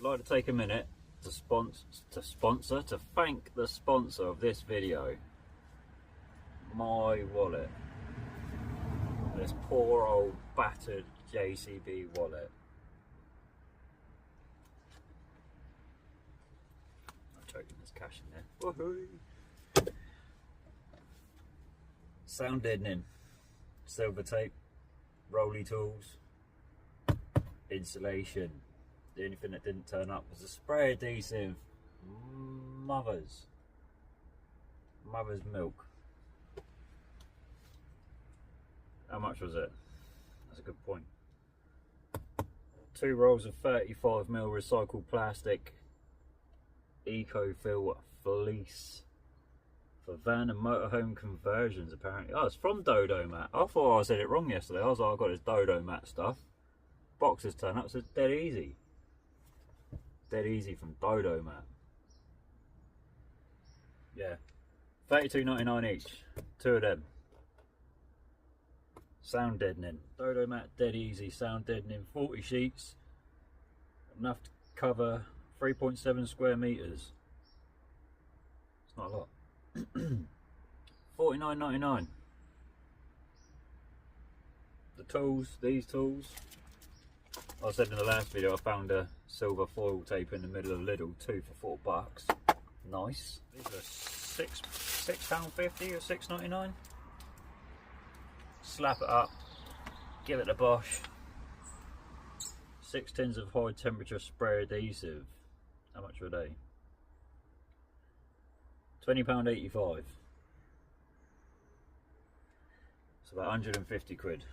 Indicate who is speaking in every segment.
Speaker 1: like to take a minute to thank the sponsor of this video, my wallet. This poor old battered JCB wallet. I'm choking, there's cash in there. Woohoo! Sound deadening, silver tape, rolly tools, insulation. The only thing that didn't turn up was the spray adhesive. Mother's milk. How much was it? That's a good point. 2 rolls of 35mm recycled plastic eco-fill fleece for van and motorhome conversions, apparently. Oh, it's from Dodomat. I thought I said it wrong yesterday. I was like, I've got this Dodomat stuff. Boxes turn up, so it's dead easy. Dead easy from Dodomat. Yeah. $32.99 each. 2 of them. Sound deadening. Dodomat dead easy sound deadening. 40 sheets. Enough to cover 3.7 square meters. It's not a lot. $49.99. The tools, these tools. I said in the last video I found a silver foil tape in the middle of Lidl, 2 for $4. Nice. These are £6.50 or $6.99. Slap it up, give it a bosh. 6 tins of high temperature spray adhesive. How much were they? £20.85. It's about 150 quid.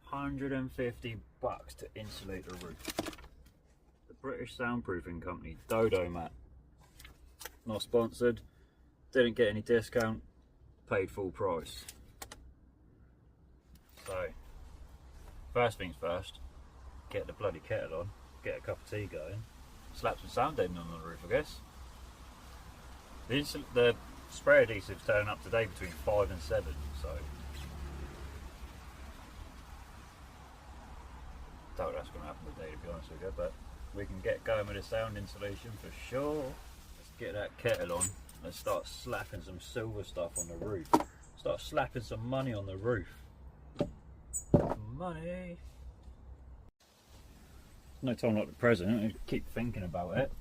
Speaker 1: 150 bucks to insulate the roof. The British soundproofing company, Dodomat. Not sponsored, didn't get any discount, paid full price. So, first things first, get the bloody kettle on, get a cup of tea going, slap some sound deadening on the roof, I guess. The spray adhesive's turning up today between 5 and 7, so doubt that's going to happen today, to be honest with you, but we can get going with the sound insulation for sure. Let's get that kettle on and start slapping some silver stuff on the roof. Start slapping some money on the roof. Money. No time like the present, I keep thinking about it.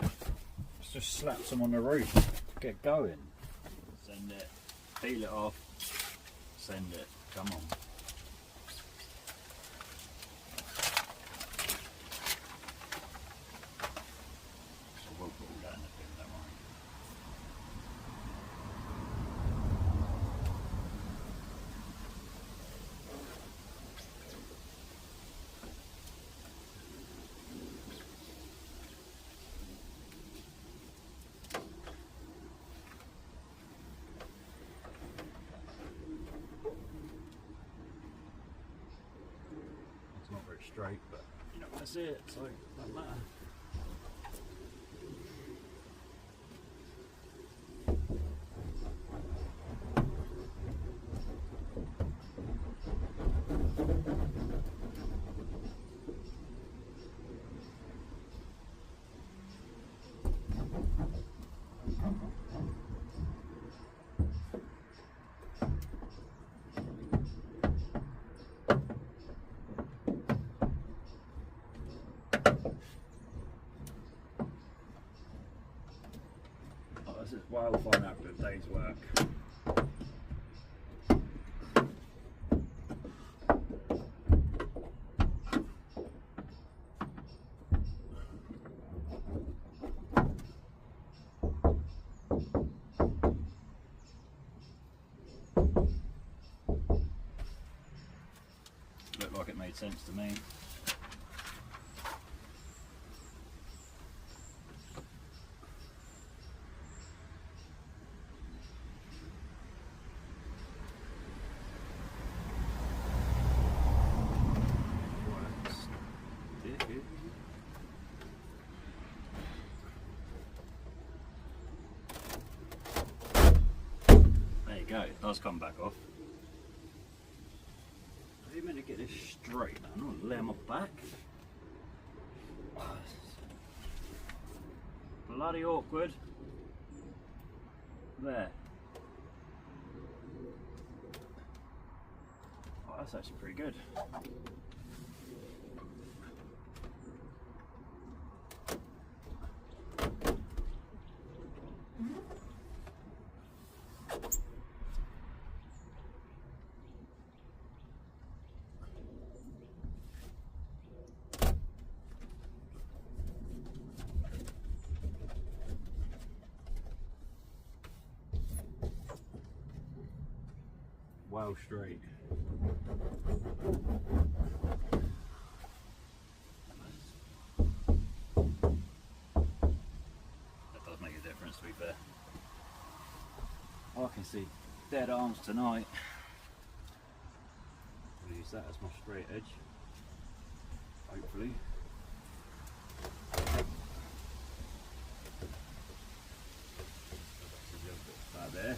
Speaker 1: Let's just slap some on the roof, get going. Send it, peel it off, send it, come on. So we'll put all that in the bin, don't worry. Not very straight, but you know, that's it, so it doesn't matter. This is well fun after a day's work. Looked like it made sense to me. Go, it does come back off. Are you meant to get this straight? I'm not lay on my back. Bloody awkward. There. Oh, that's actually pretty good. Well straight. That does make a difference, to be fair. I can see dead arms tonight. I'll use that as my straight edge, hopefully. About there.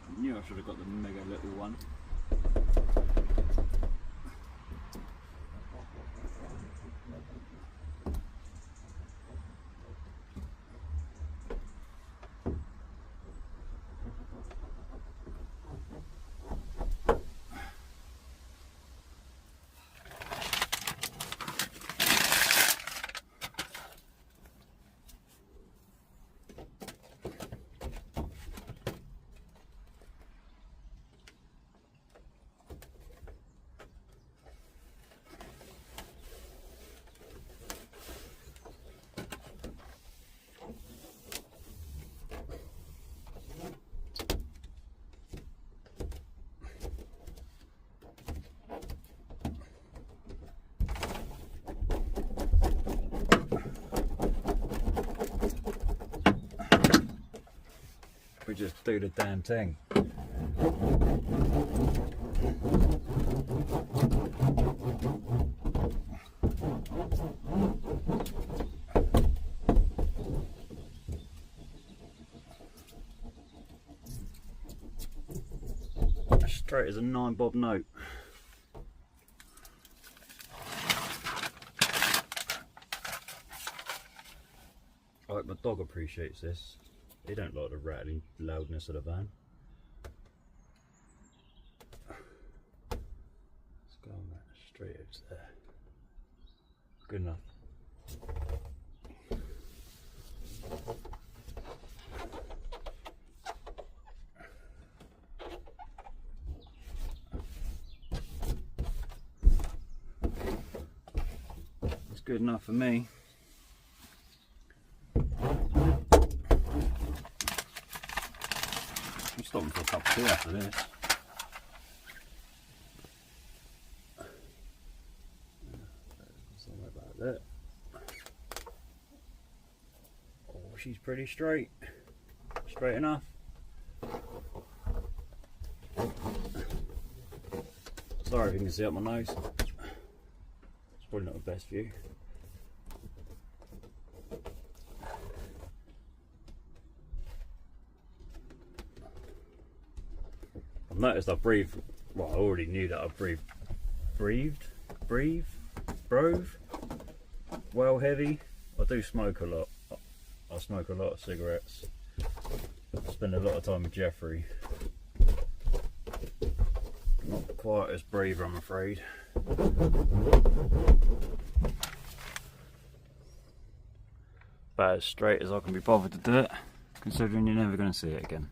Speaker 1: I knew I should have got the mega little one. We just do the damn thing. Straight as a 9-bob note. I hope my dog appreciates this. They don't like the rattling loudness of the van. Let's go on that straight edge there. Good enough. That's good enough for me. I'm stopping for a cup of tea after this. Something about that. Oh, she's pretty straight. Straight enough. Sorry if you can see up my nose. It's probably not the best view. I've noticed I breathe, well, I already knew that I breathed well heavy. I do smoke a lot. I smoke a lot of cigarettes. I spend a lot of time with Jeffrey. Not quite as breather, I'm afraid. about as straight as I can be bothered to do it, considering you're never going to see it again.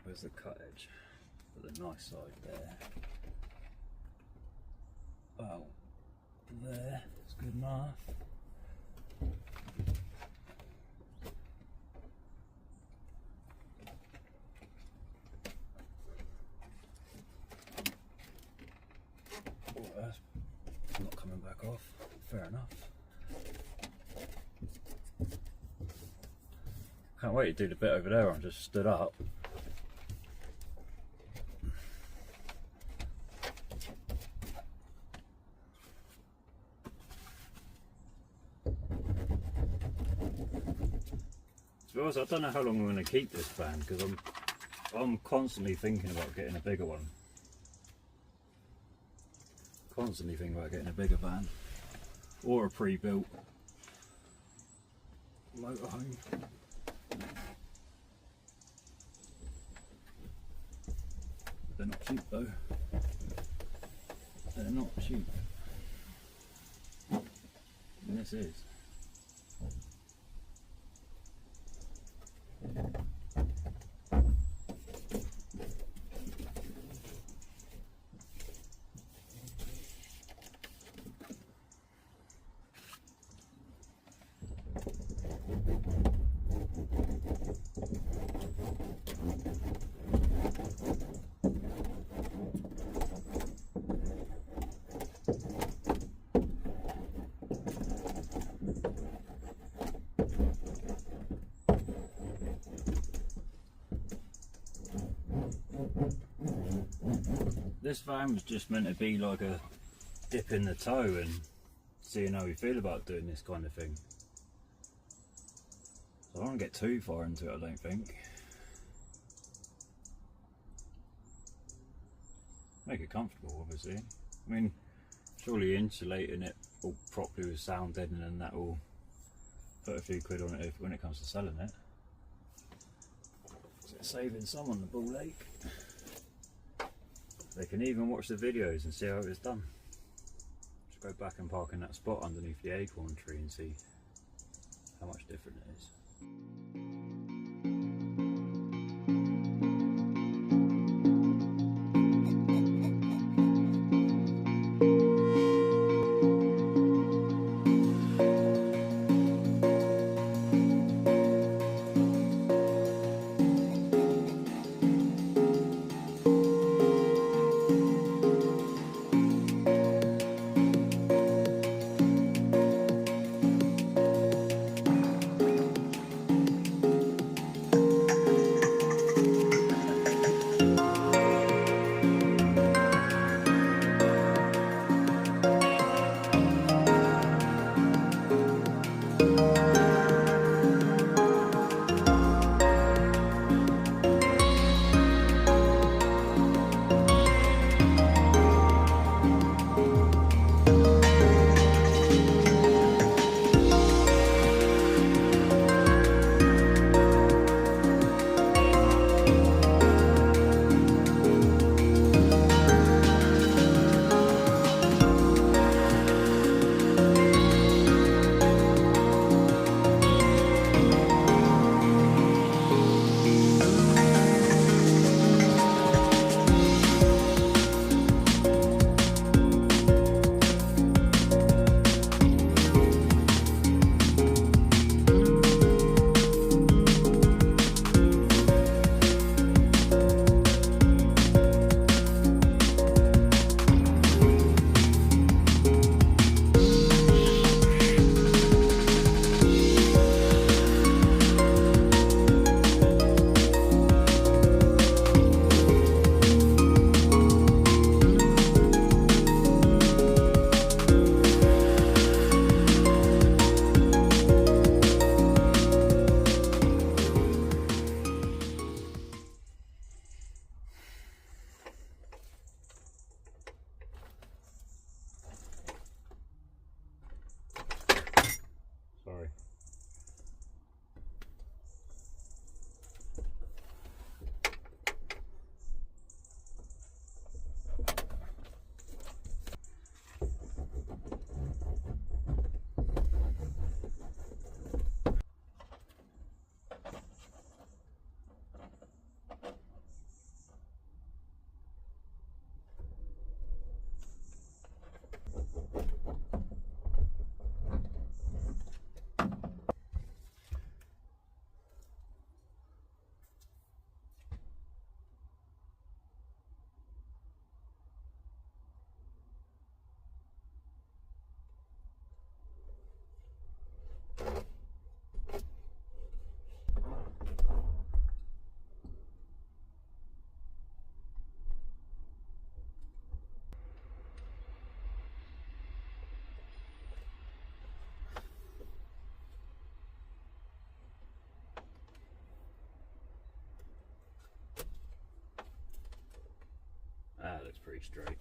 Speaker 1: Where's the cut edge for the nice side there? Well, there, it's good enough. Oh, that's not coming back off, fair enough. Can't wait to do the bit over there. I'm just stood up. I don't know how long I'm going to keep this van, because I'm constantly thinking about getting a bigger one. Constantly thinking about getting a bigger van or a pre-built motorhome. They're not cheap though. They're not cheap. And this is. This van was just meant to be like a dip in the toe and seeing how we feel about doing this kind of thing. So I don't want to get too far into it, I don't think. Make it comfortable, obviously. I mean, surely insulating it all properly with sound deadening and that will put a few quid on it when it comes to selling it. So it's saving some on the ball ache. They can even watch the videos and see how it was done. Just go back and park in that spot underneath the acorn tree and see how much different it is. very straight.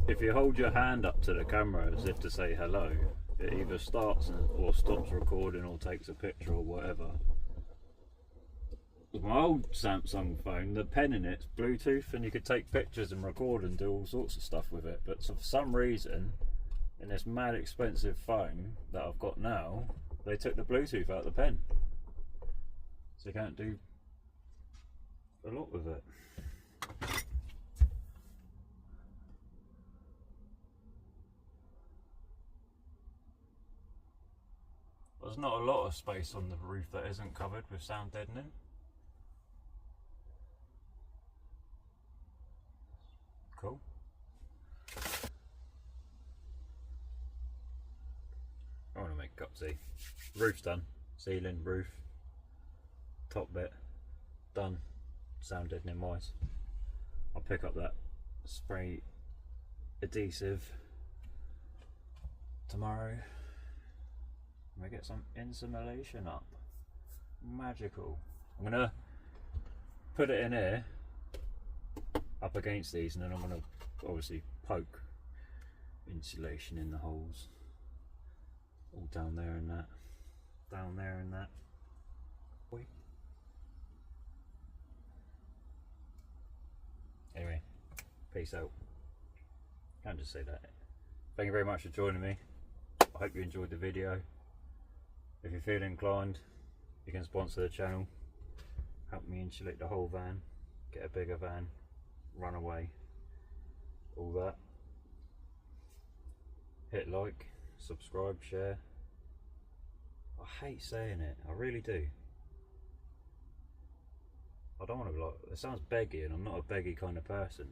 Speaker 1: If you hold your hand up to the camera as if to say hello, it either starts or stops recording or takes a picture or whatever. With my old Samsung phone, the pen in it's Bluetooth and you could take pictures and record and do all sorts of stuff with it. But for some reason, in this mad expensive phone that I've got now, they took the Bluetooth out of the pen. So you can't do a lot with it. There's not a lot of space on the roof that isn't covered with sound deadening. Cool. I want to make a cup of tea. Roof's done. Ceiling, roof, top bit, done. Sound deadening wise. I'll pick up that spray adhesive tomorrow. We get some insulation up. Magical. I'm gonna put it in here up against these, and then I'm gonna obviously poke insulation in the holes. All down there and that. Down there and that. Anyway, peace out. Can't just say that. Thank you very much for joining me. I hope you enjoyed the video. If you feel inclined, you can sponsor the channel, help me insulate the whole van, get a bigger van, run away, all that. Hit like, subscribe, share. I hate saying it, I really do. I don't want to be like, it sounds beggy and I'm not a beggy kind of person.